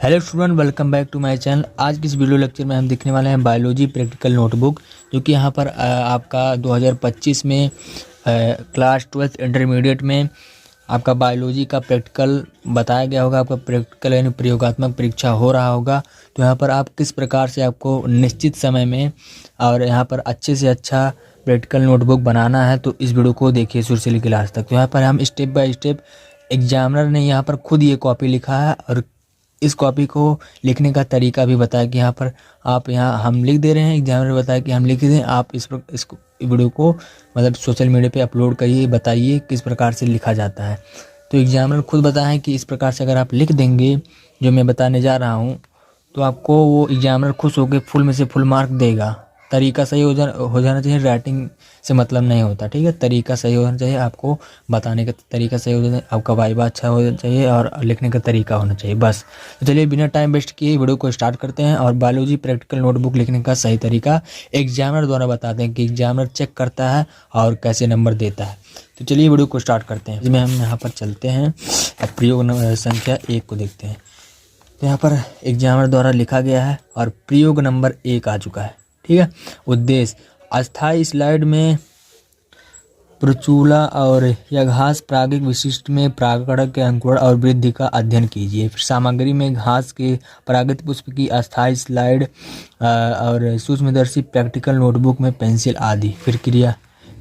Hello student, welcome back to my channel. आज की इस वीडियो लेक्चर में हम देखने वाले हैं बायोलॉजी प्रैक्टिकल नोटबुक, जो कि यहाँ पर आपका 2025 में क्लास 12th इंटरमीडिएट में आपका बायोलॉजी का प्रैक्टिकल बताया गया होगा। आपका प्रैक्टिकल यानी प्रयोगात्मक परीक्षा हो रहा होगा। तो यहाँ पर आप किस प्रकार से आपको निश्चित समय में और यहाँ पर अच्छे से अच्छा प्रैक्टिकल नोटबुक बनाना है, तो इस वीडियो को देखिए शुरू से लेकर लास्ट तक। तो यहाँ पर हम स्टेप बाय स्टेप, एग्जामिनर ने यहाँ पर खुद ये कॉपी लिखा है और इस कॉपी को लिखने का तरीका भी बताया कि यहाँ पर आप यहाँ हम लिख दे रहे हैं, एग्जामिनर बताया कि हम लिख दें, आप इस वीडियो को मतलब सोशल मीडिया पे अपलोड करिए, बताइए किस प्रकार से लिखा जाता है। तो एग्जामिनर खुद बताया है कि इस प्रकार से अगर आप लिख देंगे जो मैं बताने जा रहा हूँ, तो आपको वो एग्जामिनर खुश होकर फुल में से फुल मार्क देगा। तरीका सही हो जाना चाहिए, राइटिंग से मतलब नहीं होता, ठीक है। तरीका सही होना चाहिए, आपको बताने का तरीका सही होना चाहिए, आपका वाइबा अच्छा होना चाहिए और लिखने का तरीका होना चाहिए, बस। तो चलिए बिना टाइम वेस्ट किए वीडियो को स्टार्ट करते हैं और बायोलॉजी प्रैक्टिकल नोटबुक लिखने का सही तरीका एग्जामिनर द्वारा बताते हैं कि एग्जामिनर चेक करता है और कैसे नंबर देता है। तो चलिए वीडियो को स्टार्ट करते हैं। इसमें हम यहाँ पर चलते हैं और प्रयोग संख्या 1 को देखते हैं। तो यहाँ पर एग्जामिनर द्वारा लिखा गया है और प्रयोग नंबर 1 आ चुका है, ठीक है। उद्देश्य, अस्थायी स्लाइड में प्रचूला और यघास प्रागिक विशिष्ट में परागकण के अंकुरण और वृद्धि का अध्ययन कीजिए। फिर सामग्री में घास के परागित पुष्प की अस्थायी स्लाइड और सूक्ष्मदर्शी प्रैक्टिकल नोटबुक में पेंसिल आदि। फिर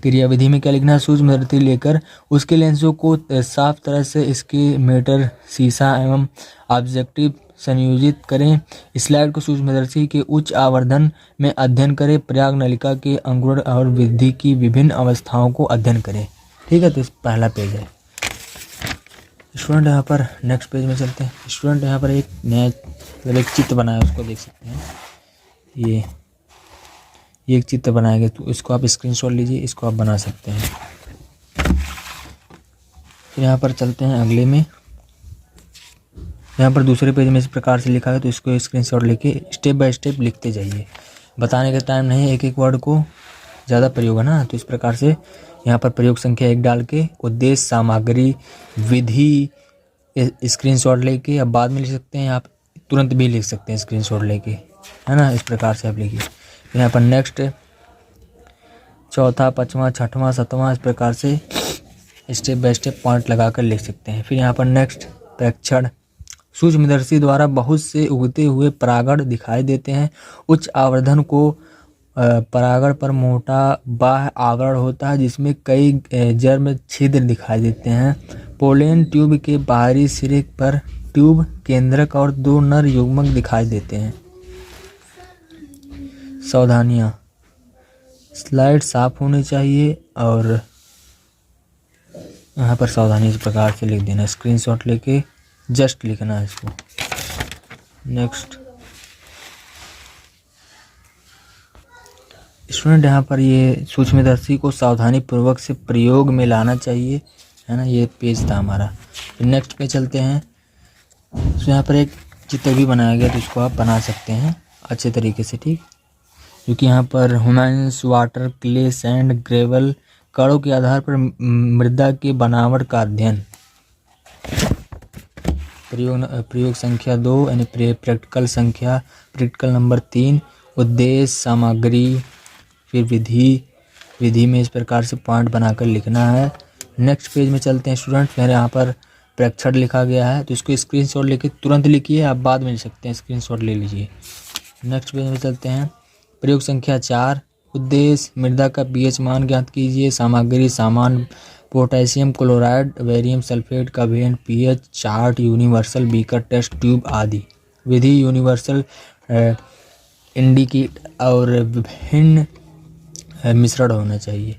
क्रियाविधि में क्या लिखना है, सूक्ष्मदर्शी लेकर उसके लेंसों को साफ तरह से इसके मीटर शीशा एवं ऑब्जेक्टिव संयोजित करें। स्लाइड को सूक्ष्मदर्शी के उच्च आवर्धन में अध्ययन करें। प्रयाग नलिका के अंकुरण और वृद्धि की विभिन्न अवस्थाओं को अध्ययन करें, ठीक है। तो इस पहला पेज है। स्टूडेंट यहाँ पर नेक्स्ट पेज में चलते हैं। स्टूडेंट यहाँ पर एक नया एक चित्र बनाया, उसको देख सकते हैं। ये एक चित्र बनाया गया, तो इसको आप स्क्रीनशॉट लीजिए, इसको आप बना सकते हैं। फिर यहाँ पर चलते हैं अगले में। यहाँ पर दूसरे पेज में इस प्रकार से लिखा है, तो इसको स्क्रीनशॉट लेके स्टेप बाय स्टेप लिखते जाइए। बताने का टाइम नहीं, एक एक वर्ड को ज़्यादा प्रयोग है ना। तो इस प्रकार से यहाँ पर प्रयोग संख्या 1 डाल के उद्देश्य, सामग्री, विधि स्क्रीनशॉट लेके अब बाद में लिख सकते हैं, आप तुरंत भी लिख सकते हैं स्क्रीनशॉट लेके, है ना। इस प्रकार से आप लिखिए। यहाँ पर नेक्स्ट चौथा, पाँचवा, छठवां, सातवां, इस प्रकार से स्टेप बाय स्टेप पॉइंट लगा कर लिख सकते हैं। फिर यहाँ पर नेक्स्ट प्रेक्षण, सूक्ष्मदर्शी द्वारा बहुत से उगते हुए परागण दिखाई देते हैं। उच्च आवर्धन को परागण पर मोटा बाह्य आवरण होता है जिसमें कई जर्म छिद्र दिखाई देते हैं। पोलेन ट्यूब के बाहरी सिरे पर ट्यूब केंद्रक और 2 नर युग्मक दिखाई देते हैं। सावधानियाँ, स्लाइड साफ होनी चाहिए और यहाँ पर सावधानी इस प्रकार से लिख देना, स्क्रीनशॉट लेके जस्ट लिखना है इसको। नेक्स्ट स्टूडेंट यहाँ पर ये सूक्ष्मदर्शी को सावधानी पूर्वक से प्रयोग में लाना चाहिए, है ना। ये पेज था हमारा। नेक्स्ट पे चलते हैं। तो यहाँ पर एक चित्र भी बनाया गया, तो इसको आप बना सकते हैं अच्छे तरीके से, ठीक। क्योंकि यहाँ पर humans, water, clay, sand, gravel कणों के आधार पर मृदा के बनावट का अध्ययन। प्रयोग संख्या 2 यानी प्रैक्टिकल नंबर 3, उद्देश्य, सामग्री, फिर विधि में इस प्रकार से पॉइंट बनाकर लिखना है। नेक्स्ट पेज में चलते हैं स्टूडेंट। फिर यहाँ पर प्रेक्षण लिखा गया है, तो इसको स्क्रीनशॉट लेके तुरंत लिखिए, आप बाद में लिख सकते हैं, स्क्रीनशॉट ले लीजिए। नेक्स्ट पेज में चलते हैं। प्रयोग संख्या 4, उद्देश्य, मृदा का पीएच मान ज्ञात कीजिए। सामग्री, सामान, पोटेशियम क्लोराइड, बेरियम सल्फेट का variant, pH chart, universal beaker test tube आदि। विधि, यूनिवर्सल इंडिकेट और विभिन्न मिश्रण होना चाहिए।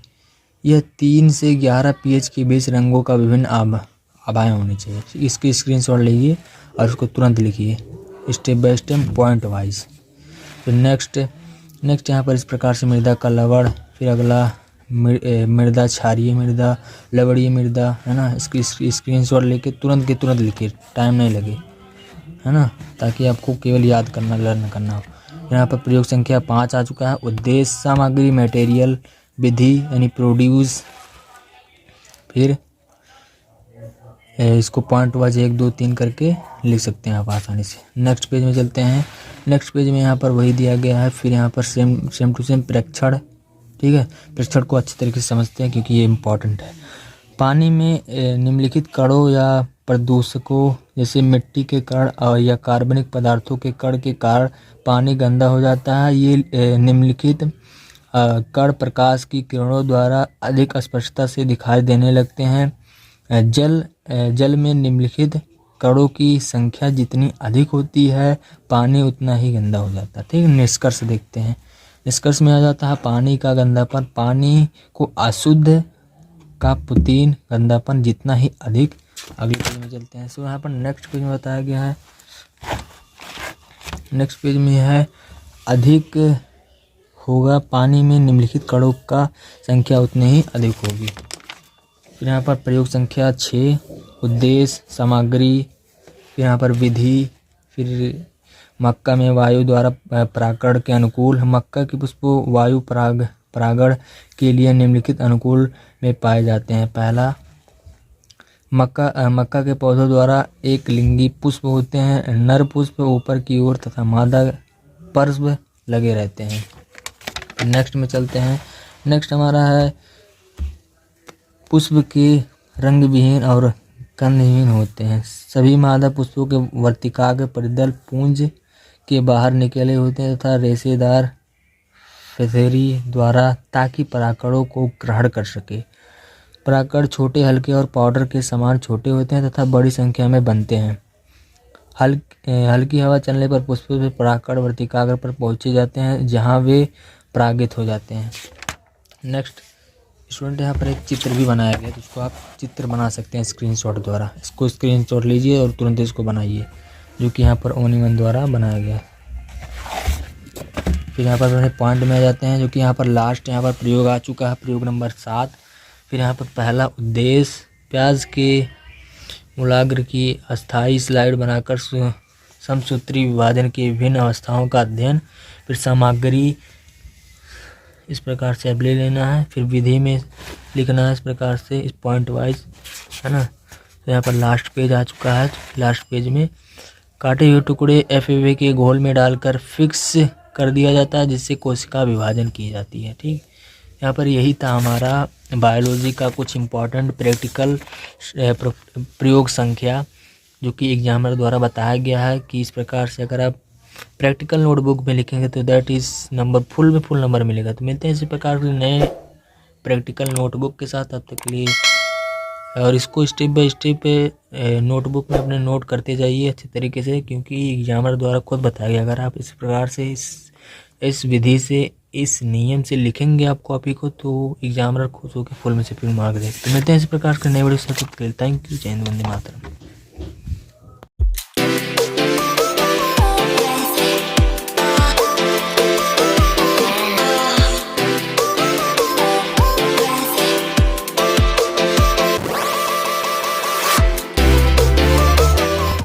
यह 3 से 11 पीएच के बीच रंगों का विभिन्न आभाएं होनी चाहिए। इसकी स्क्रीनशॉट लीजिए और उसको तुरंत लिखिए step by step point wise. फिर नेक्स्ट यहाँ पर इस प्रकार से मृदा का लवण, फिर अगला मृदा, क्षारीय मृदा, लवणीय मृदा, है ना। इसकी स्क्रीनशॉट लेके तुरंत के तुरंत लिखिए, टाइम नहीं लगे, है ना, ताकि आपको केवल याद करना, लर्न करना हो। यहाँ पर प्रयोग संख्या 5 आ चुका है। उद्देश्य, सामग्री, मटेरियल, विधि यानी प्रोड्यूस, फिर इसको पॉइंट वाइज 1 2 3 करके लिख सकते हैं आप आसानी से। नेक्स्ट पेज में चलते हैं। नेक्स्ट पेज में यहाँ पर वही दिया गया है। फिर यहाँ पर सेम टू सेम प्रेक्षण, ठीक है। प्रेक्षण को अच्छी तरीके से समझते हैं क्योंकि ये इम्पॉर्टेंट है। पानी में निम्नलिखित कणों या प्रदूषकों जैसे मिट्टी के कण या कार्बनिक पदार्थों के कण के कारण पानी गंदा हो जाता है। ये निम्नलिखित कण प्रकाश की किरणों द्वारा अधिक स्पष्टता से दिखाई देने लगते हैं। जल में निम्नलिखित कणों की संख्या जितनी अधिक होती है पानी उतना ही गंदा हो जाता है, ठीक है। निष्कर्ष देखते हैं। निष्कर्ष में आ जाता है पानी का गंदापन। पानी को अशुद्ध का पुतीन गंदापन जितना ही अधिक। अगले पेज में चलते हैं। सो यहाँ पर नेक्स्ट पेज में बताया गया है। नेक्स्ट पेज में है अधिक होगा पानी में निम्नलिखित कणों का संख्या उतनी ही अधिक होगी। फिर यहाँ पर प्रयोग संख्या 6, उद्देश्य, सामग्री, फिर यहाँ पर विधि, फिर मक्का में वायु द्वारा परागण के अनुकूल। मक्का के पुष्पों वायु परागण के लिए निम्नलिखित अनुकूल में पाए जाते हैं। पहला, मक्का के पौधों द्वारा एक लिंगी पुष्प होते हैं। नर पुष्प ऊपर की ओर तथा मादा पर्व लगे रहते हैं। नेक्स्ट में चलते हैं। नेक्स्ट हमारा है पुष्प के रंग विहीन और गंधहीन होते हैं। सभी मादा पुष्पों के वर्तिकाग्र परिदल पुंज के बाहर निकले होते हैं तथा रेशेदार फसेरी द्वारा ताकि परागकणों को ग्रहण कर सके। परागकण छोटे, हल्के और पाउडर के समान छोटे होते हैं तथा बड़ी संख्या में बनते हैं। हल्की हवा चलने पर पुष्पों से परागकण वर्तिकाग्र पर पहुंचे जाते हैं जहां वे परागित हो जाते हैं। नेक्स्ट स्टूडेंट, यहाँ पर एक चित्र भी बनाया गया तो उसको आप चित्र बना सकते हैं स्क्रीनशॉट द्वारा। इसको स्क्रीनशॉट लीजिए और तुरंत इसको बनाइए, जो कि यहाँ पर ओनिमन द्वारा बनाया गया। फिर यहाँ पर पॉइंट में आ जाते हैं, जो कि यहाँ पर लास्ट यहाँ पर प्रयोग आ चुका है, प्रयोग नंबर 7। फिर यहाँ पर पहला उद्देश्य, प्याज के मूलाग्र की अस्थायी स्लाइड बनाकर समसूत्री विभाजन की विभिन्न अवस्थाओं का अध्ययन। फिर सामग्री इस प्रकार से अब ले लेना है। फिर विधि में लिखना है इस प्रकार से, इस पॉइंट वाइज, है ना। तो यहाँ पर लास्ट पेज आ चुका है। लास्ट पेज में काटे हुए टुकड़े FAV के घोल में डालकर फिक्स कर दिया जाता है जिससे कोशिका विभाजन की जाती है, ठीक। यहाँ पर यही था हमारा बायोलॉजी का कुछ इम्पोर्टेंट प्रैक्टिकल प्रयोग संख्या, जो कि एग्जामिनर द्वारा बताया गया है कि इस प्रकार से अगर आप प्रैक्टिकल नोटबुक में लिखेंगे तो that is number full number मिलेगा। तो मिलते हैं इसी प्रकार के नए प्रैक्टिकल नोटबुक के साथ, तब तक के लिए। और इसको स्टेप बाय स्टेप नोटबुक में अपने नोट करते जाइए अच्छे तरीके से, क्योंकि एग्जामिनर द्वारा खुद बताया गया अगर आप इस प्रकार से इस विधि से, इस नियम से लिखेंगे आप कॉपी को, तो एग्जामिनर खुश होकर फुल में से फिर मार्क देगा। तो मिलते हैं इस प्रकार के नए वीडियो से। Thank you. जय हिंद, वंदे मातरम।